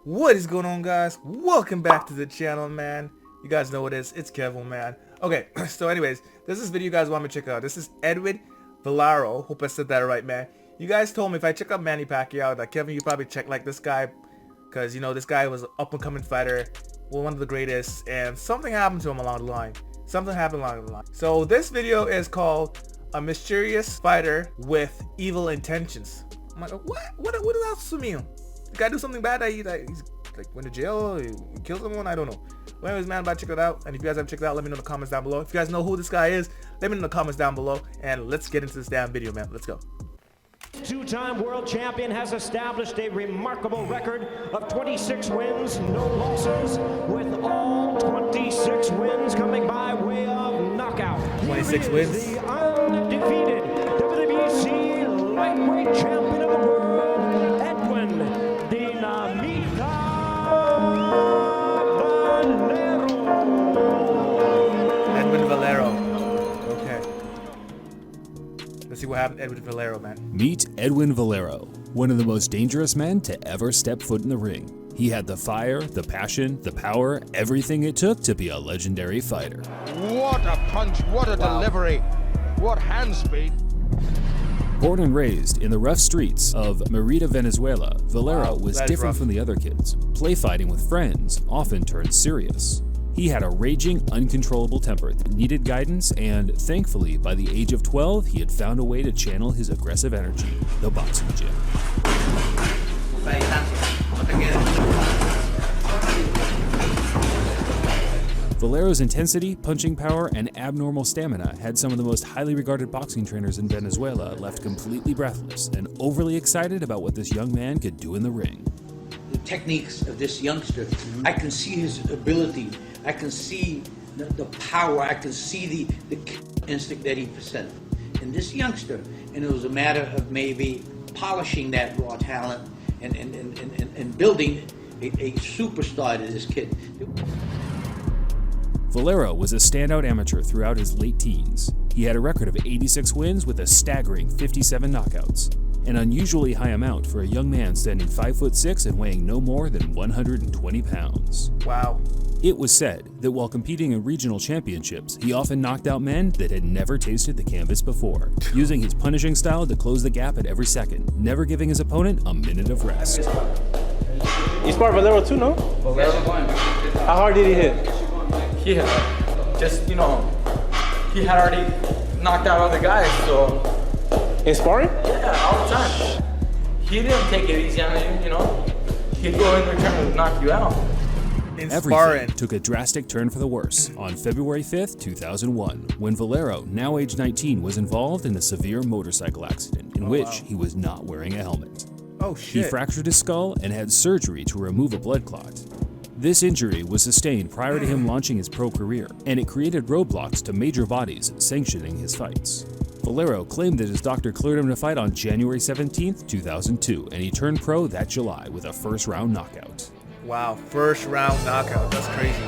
What is going on, guys? Welcome back to the channel, man. You guys know what it is. It's Kevin, man. Okay, so anyways, this is video you guys want me to check out. This is Edwin Valero. Hope I said that right, man. You guys told me if I check out Manny Pacquiao that Kevin, you probably check like this guy, because you know this guy was an up-and-coming fighter, one of the greatest, and something happened to him along the line. So this video is called A Mysterious Fighter with Evil Intentions. I'm like, what does that supposed to mean? The guy do something bad that he's like went to jail, he killed someone, I don't know. Well, anyways, man, I'm about to check it out, and if you guys haven't checked it out, let me know in the comments down below. If you guys know who this guy is, let me know in the comments down below, and let's get into this damn video, man. Let's go. Two-time world champion has established a remarkable record of 26 wins, no losses, with all 26 wins coming by way of knockout. 26 wins. The undefeated WBC lightweight champion of the world, Edwin Valero. Edwin Valero. Okay. Let's see what happened to Edwin Valero, man. Meet Edwin Valero, one of the most dangerous men to ever step foot in the ring. He had the fire, the passion, the power, everything it took to be a legendary fighter. What a punch, what a delivery, what hand speed. Born and raised in the rough streets of Mérida, Venezuela, Valero was different from the other kids. Play fighting with friends often turned serious. He had a raging, uncontrollable temper that needed guidance, and thankfully, by the age of 12, he had found a way to channel his aggressive energy, the boxing gym. Valero's intensity, punching power, and abnormal stamina had some of the most highly regarded boxing trainers in Venezuela left completely breathless and overly excited about what this young man could do in the ring. The techniques of this youngster, I can see his ability, I can see the power, I can see the instinct that he possessed in this youngster, and it was a matter of maybe polishing that raw talent and building a superstar to this kid. Valero was a standout amateur throughout his late teens. He had a record of 86 wins with a staggering 57 knockouts, an unusually high amount for a young man standing 5'6" and weighing no more than 120 pounds. Wow. It was said that while competing in regional championships, he often knocked out men that had never tasted the canvas before, using his punishing style to close the gap at every second, never giving his opponent a minute of rest. You sparred Valero too, no? Valero. How hard did he hit? He had just, he had already knocked out other guys, so. In sparring? Yeah, all the time. He didn't take it easy on you, He'd go in there trying to knock you out. In Everything sparring took a drastic turn for the worse on February 5th, 2001, when Valero, now age 19, was involved in a severe motorcycle accident in which he was not wearing a helmet. Oh He shit. fractured his skull and had surgery to remove a blood clot. This injury was sustained prior to him launching his pro career, and it created roadblocks to major bodies sanctioning his fights. Valero claimed that his doctor cleared him to fight on January 17th, 2002, and he turned pro that July with a first-round knockout. Wow, first round knockout. That's crazy.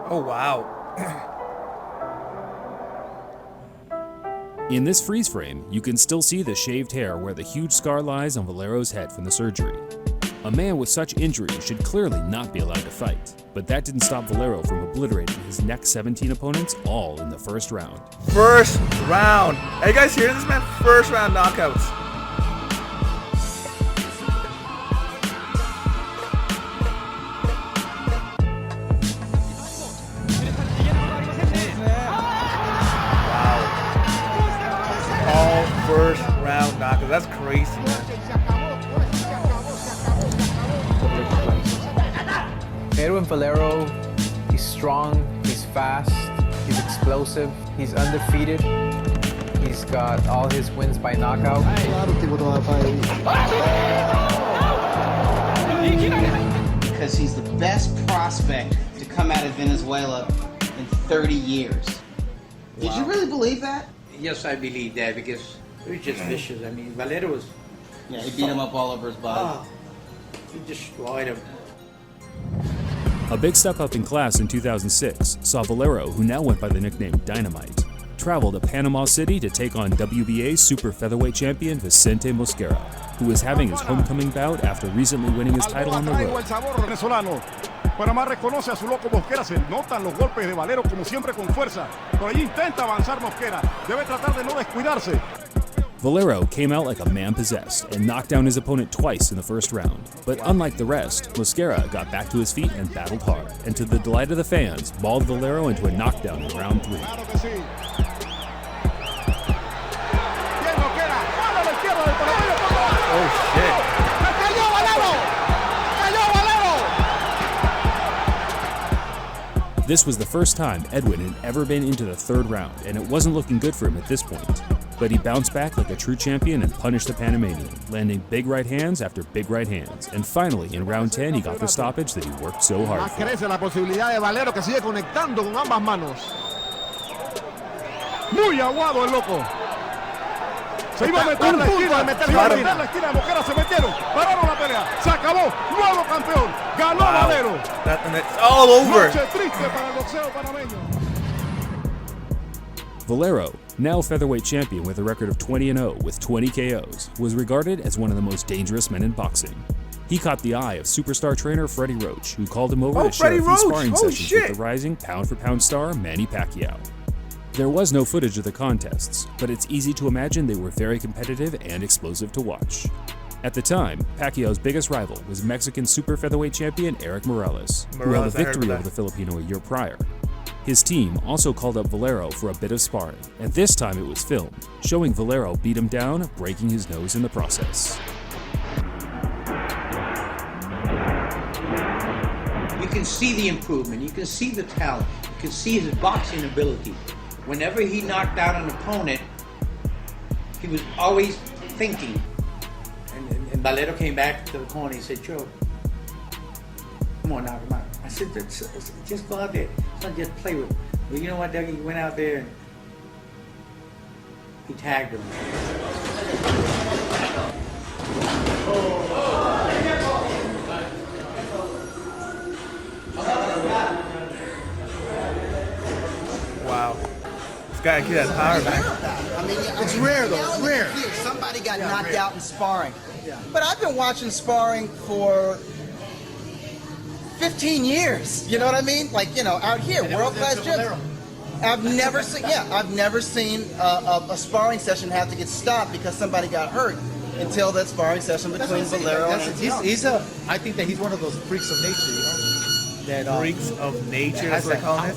Oh wow. In this freeze frame, you can still see the shaved hair where the huge scar lies on Valero's head from the surgery. A man with such injury should clearly not be allowed to fight, but that didn't stop Valero from obliterating his next 17 opponents all in the first round. First round. Hey, you guys hear this, man? First round knockouts. All first round knockouts. That's crazy, man. Edwin Valero, he's strong, he's fast, he's explosive, he's undefeated. He's got all his wins by knockout. Because he's the best prospect to come out of Venezuela in 30 years. Did you really believe that? Yes, I believe that because it was just vicious. I mean, Valero was Yeah, he beat him up all over his body. He destroyed him. A big step up in class in 2006 saw Valero, who now went by the nickname Dynamite, travel to Panama City to take on WBA super featherweight champion Vicente Mosquera, who was having his homecoming bout after recently winning his title on the road. Panamá reconoce a su loco Mosquera, se notan los golpes de Valero como siempre con fuerza. Por ahí intenta avanzar Mosquera, debe tratar de no descuidarse. Valero came out like a man possessed and knocked down his opponent twice in the first round. But unlike the rest, Mosquera got back to his feet and battled hard, and to the delight of the fans, mauled Valero into a knockdown in round 3. Oh shit. This was the first time Edwin had ever been into the third round, and it wasn't looking good for him at this point. But he bounced back like a true champion and punished the Panamanian, landing big right hands after big right hands. And finally, in round 10, he got the stoppage that he worked so hard for. Crece la posibilidad de Valero que sigue conectando con ambas manos. Muy aguado el loco. Se iba a meter la esquina, se iba a meter la esquina, Mosquera se metieron, pararon la pelea, se acabó, nuevo campeón, ganó Valero. That's all over. Noche triste para el boxeo panameño. Valero, now featherweight champion with a record of 20-0 with 20 KOs, was regarded as one of the most dangerous men in boxing. He caught the eye of superstar trainer Freddie Roach, who called him over to share a few sparring sessions with the rising pound-for-pound star Manny Pacquiao. There was no footage of the contests, but it's easy to imagine they were very competitive and explosive to watch. At the time, Pacquiao's biggest rival was Mexican super featherweight champion Eric Morales, who held a victory over the Filipino a year prior. His team also called up Valero for a bit of sparring, and this time it was filmed, showing Valero beat him down, breaking his nose in the process. You can see the improvement, you can see the talent, you can see his boxing ability. Whenever he knocked out an opponent, he was always thinking. And Valero came back to the corner, he said, Joe, come on, knock him out. I said, just go out there. It's not just play with him. Well, you know what, Doug? He went out there and he tagged him. Wow. This guy can get that power back. I mean, it's rare though, it's rare. Somebody got knocked out in sparring. But I've been watching sparring for 15 years. You know what I mean? Like, you know, out here, world-class gyms. I've never seen a sparring session have to get stopped because somebody got hurt until that sparring session between Valero and I think that he's one of those freaks of nature, you know? That, freaks of nature, that's what they call it?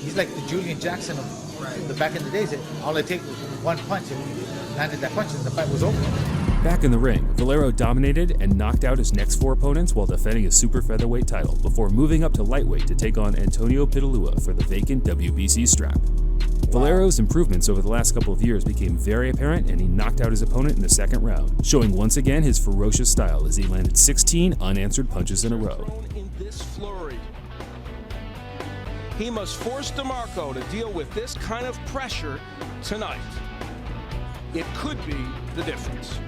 He's like the Julian Jackson of the back in the days. All it takes was one punch, and he landed that punch, and the fight was over. Back in the ring, Valero dominated and knocked out his next 4 opponents while defending his super featherweight title before moving up to lightweight to take on Antonio Pitalua for the vacant WBC strap. Valero's improvements over the last couple of years became very apparent, and he knocked out his opponent in the second round, showing once again his ferocious style as he landed 16 unanswered punches in a row. In this flurry, he must force DeMarco to deal with this kind of pressure tonight. It could be the difference.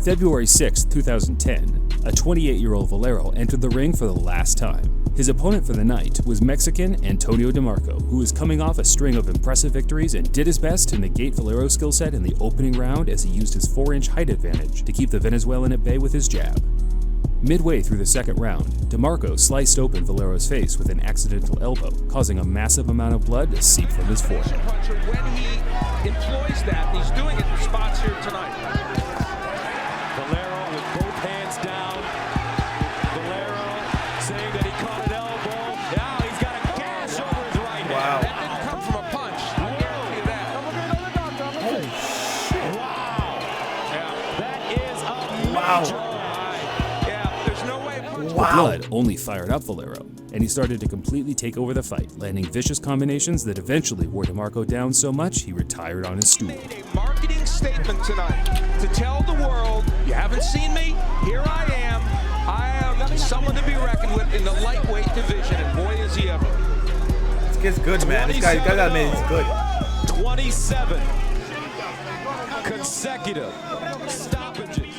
February 6, 2010, a 28-year-old Valero entered the ring for the last time. His opponent for the night was Mexican Antonio DeMarco, who was coming off a string of impressive victories and did his best to negate Valero's skill set in the opening round as he used his 4-inch height advantage to keep the Venezuelan at bay with his jab. Midway through the second round, DeMarco sliced open Valero's face with an accidental elbow, causing a massive amount of blood to seep from his forehead. When he employs that, he's doing it in spots here tonight. Valero with both hands down. Valero saying that he caught an elbow. Now he's got a gash over his right hand. Wow. That didn't come from a punch. I guarantee you that. Holy shit. Wow. Yeah, that is a Wow. The blood only fired up Valero, and he started to completely take over the fight, landing vicious combinations that eventually wore DeMarco down so much he retired on his stool. A marketing statement tonight to tell the world, you haven't seen me, here I am. I am someone to be reckoned with in the lightweight division, and boy is he ever. This kid's good, man. This guy got admit he's good. 27. consecutive stoppages.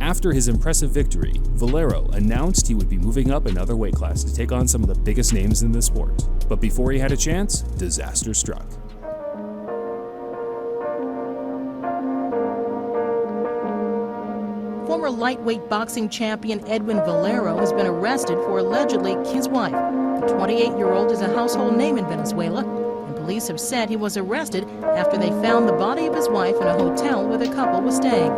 After his impressive victory, Valero announced he would be moving up another weight class to take on some of the biggest names in the sport. But before he had a chance, disaster struck. Former lightweight boxing champion Edwin Valero has been arrested for allegedly his wife. The 28-year-old is a household name in Venezuela, and police have said he was arrested after they found the body of his wife in a hotel where the couple was staying.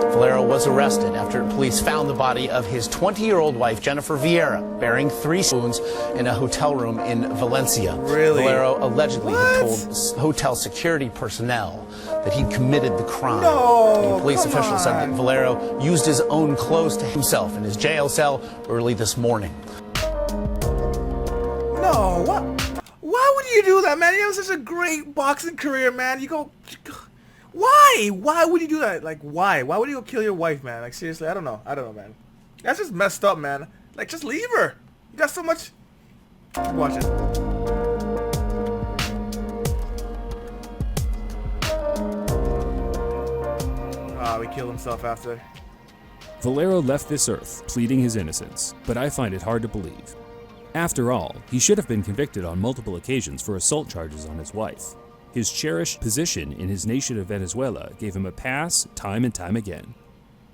Valero was arrested after police found the body of his 20-year-old wife, Jennifer Vieira, bearing 3 wounds in a hotel room in Valencia. Really? Valero allegedly had told hotel security personnel that he'd committed the crime. No, the police official said that Valero used his own clothes to himself in his jail cell early this morning. No, what? Why would you do that, man? You have such a great boxing career, man. You go... Why? Why would you do that? Like, why? Why would you go kill your wife, man? Like, seriously, I don't know. I don't know, man. That's just messed up, man. Like, just leave her. You got so much... Watch it. Oh, he killed himself after. Valero left this earth, pleading his innocence, but I find it hard to believe. After all, he should have been convicted on multiple occasions for assault charges on his wife. His cherished position in his nation of Venezuela gave him a pass time and time again.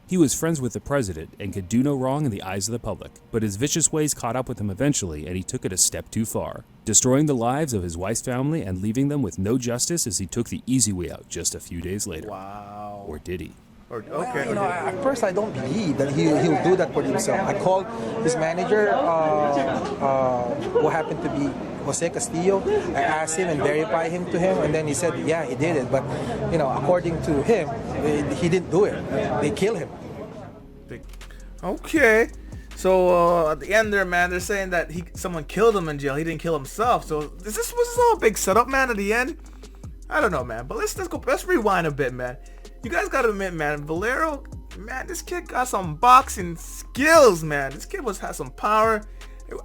He was friends with the president and could do no wrong in the eyes of the public, but his vicious ways caught up with him eventually, and he took it a step too far, destroying the lives of his wife's family and leaving them with no justice as he took the easy way out just a few days later. Wow. Or did he? Well, you know, at first I don't believe that he'll do that for himself. I called his manager, who happened to be Jose Castillo. I asked him and verified him to him, and then he said, yeah, he did it. But, you know, according to him, he didn't do it. They killed him. Okay. So at the end there, man, they're saying that someone killed him in jail. He didn't kill himself. So was this all a big setup, man, at the end? I don't know, man. But let's rewind a bit, man. You guys gotta admit, man, Valero, man, this kid got some boxing skills, man. This kid has some power.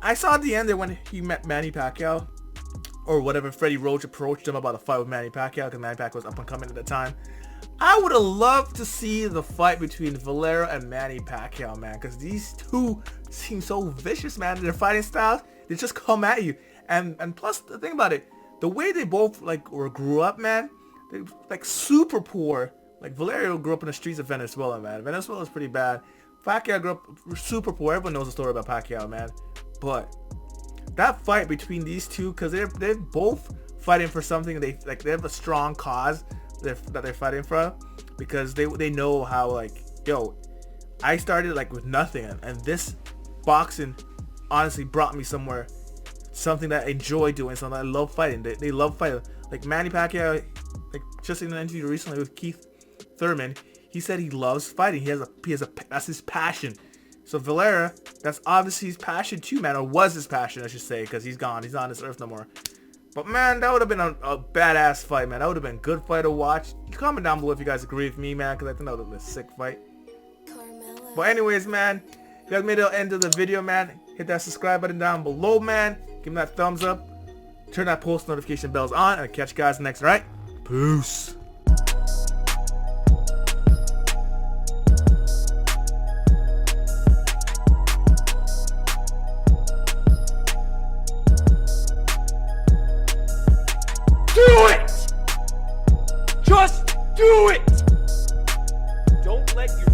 I saw at the end there when he met Manny Pacquiao, or whatever, Freddie Roach approached him about a fight with Manny Pacquiao, because Manny Pacquiao was up and coming at the time. I would have loved to see the fight between Valero and Manny Pacquiao, man, because these two seem so vicious, man. Their fighting styles, they just come at you. And plus, the thing about it, the way they both grew up, man, they like super poor. Like, Valero grew up in the streets of Venezuela, man. Venezuela is pretty bad. Pacquiao grew up super poor. Everyone knows the story about Pacquiao, man. But that fight between these two, because they're both fighting for something. They have a strong cause that they're fighting for, because they know how, like, yo, I started like with nothing, and this boxing honestly brought me somewhere. Something that I enjoy doing. Something I love fighting. They love fighting. Like Manny Pacquiao, like just in an interview recently with Keith Thurman, he said he loves fighting. He has a that's his passion. So Valero, that's obviously his passion too, man, or was his passion, I should say, because he's gone. He's not on this earth no more. But man, that would have been a badass fight, man. That would have been a good fight to watch. Comment down below if you guys agree with me, man, because I think that would have been a sick fight. But anyways, man, if you guys made it to the end of the video, man, hit that subscribe button down below, man. Give me that thumbs up. Turn that post notification bells on, and I'll catch you guys next, alright? Peace. Do it! Just do it! Don't let your